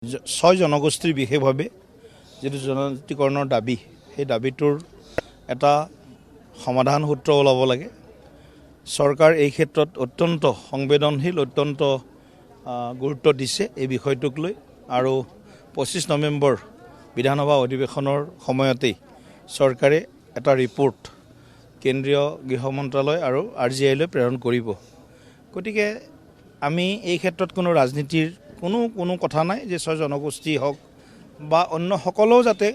ছয় জনগোষ্ঠীৰ বিশেষভাৱে যেটো জনজাতিকৰণৰ দাবী সেই দাবীটোৰ এটা সমাধান সূত্ৰ ওলাব লাগে। চৰকাৰ এই ক্ষেত্ৰত অত্যন্ত সংবেদনশীল অত্যন্ত গুৰুত্ব দিছে এই বিষয়টোক লৈ আৰু 25 নৱেম্বৰ বিধানসভা অধিৱেশনৰ সময়তেই চৰকাৰে এটা ৰিপৰ্ট কেন্দ্ৰীয় গৃহ মন্ত্ৰালয় আৰু RGI লৈ প্ৰেৰণ কৰিব। গতিকে আমি এই ক্ষেত্ৰত কোনো ৰাজনীতিৰ কোনো কথা নাই যে ছয় জনগোষ্ঠী হওক বা অন্য সকলেও যাতে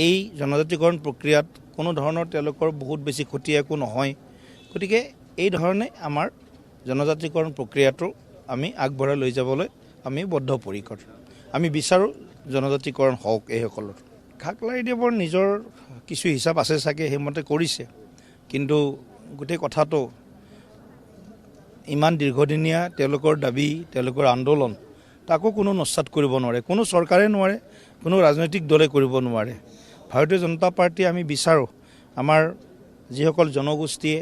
এই জনজাতিকৰণ প্ৰক্ৰিয়াত কোনো ধৰণৰ তেওঁলোকৰ বহুত বেছি ক্ষতি একো নহয়। গতিকে এই ধৰণে আমাৰ জনজাতিকৰণ প্ৰক্ৰিয়াটো আমি আগবঢ়াই লৈ যাবলৈ আমি বদ্ধপৰিকৰ। আমি বিচাৰোঁ জনজাতিকৰণ হওক এইসকলৰ। খাকলাৰিদেৱৰ নিজৰ কিছু হিচাপ আছে চাগে সেইমতে কৰিছে, কিন্তু গোটেই কথাটো ইমান দীৰ্ঘদিনীয়া তেওঁলোকৰ দাবী তেওঁলোকৰ আন্দোলন তাকো কোনো নস্যাৎ কৰিব নোৱাৰে, কোনো চৰকাৰে নোৱাৰে, কোনো ৰাজনৈতিক দলে কৰিব নোৱাৰে। ভাৰতীয় জনতা পাৰ্টি আমি বিচাৰোঁ আমাৰ যিসকল জনগোষ্ঠীয়ে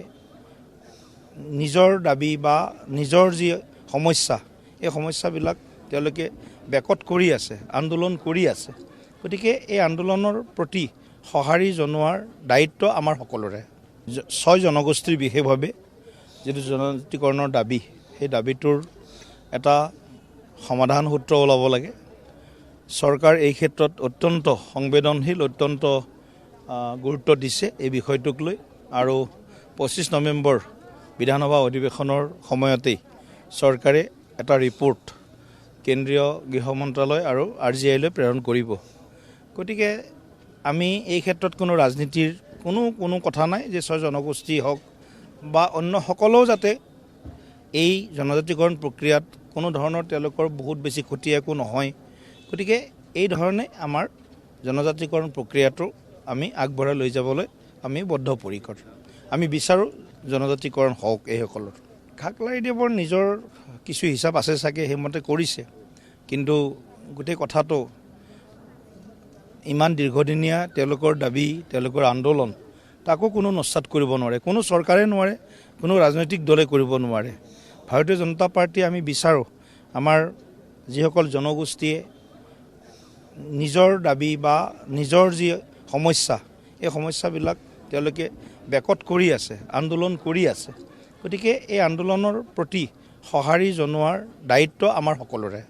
নিজৰ দাবী বা নিজৰ যি সমস্যা এই সমস্যাবিলাক তেওঁলোকে বেকত কৰি আছে, আন্দোলন কৰি আছে। গতিকে এই আন্দোলনৰ প্ৰতি সঁহাৰি জনোৱাৰ দায়িত্ব আমাৰ সকলোৰে। ছয় জনগোষ্ঠীৰ বিশেষভাৱে যেটো জনজাতিকৰণৰ দাবী সেই দাবীটোৰ এটা সমাধান সূত্ৰ ওলাব লাগে। চৰকাৰ এই ক্ষেত্ৰত অত্যন্ত সংবেদনশীল অত্যন্ত গুৰুত্ব দিছে এই বিষয়টোক লৈ আৰু 25 নৱেম্বৰ বিধানসভা অধিৱেশনৰ সময়তেই চৰকাৰে এটা ৰিপৰ্ট কেন্দ্ৰীয় গৃহ মন্ত্ৰালয় আৰু RGI লৈ প্ৰেৰণ কৰিব। গতিকে আমি এই ক্ষেত্ৰত কোনো ৰাজনীতিৰ কোনো কথা নাই যে ছয় জনগোষ্ঠী হওক বা অন্য সকলেও যাতে এই জনজাতিকৰণ প্ৰক্ৰিয়াত কোনো ধৰণৰ তেওঁলোকৰ বহুত বেছি ক্ষতি একো নহয়। গতিকে এই ধৰণে আমাৰ জনজাতিকৰণ প্ৰক্ৰিয়াটো আমি আগবঢ়াই লৈ যাবলৈ আমি বদ্ধপৰিকৰ। আমি বিচাৰোঁ জনজাতিকৰণ হওক এইসকলৰ। খাকলাৰিদেৱৰ নিজৰ কিছু হিচাপ আছে চাগে সেইমতে কৰিছে, কিন্তু গোটেই কথাটো ইমান দীৰ্ঘদিনীয়া তেওঁলোকৰ দাবী তেওঁলোকৰ আন্দোলন তাকো কোনো নস্যাৎ কৰিব নোৱাৰে, কোনো চৰকাৰে নোৱাৰে, কোনো ৰাজনৈতিক দলে কৰিব নোৱাৰে। ভাৰতীয় জনতা পাৰ্টি আমি বিচাৰোঁ আমাৰ যিসকল জনগোষ্ঠীয়ে নিজৰ দাবী বা নিজৰ যি সমস্যা এই সমস্যাবিলাক তেওঁলোকে বেকত কৰি আছে, আন্দোলন কৰি আছে। গতিকে এই আন্দোলনৰ প্ৰতি সঁহাৰি জনোৱাৰ দায়িত্ব আমাৰ সকলোৰে।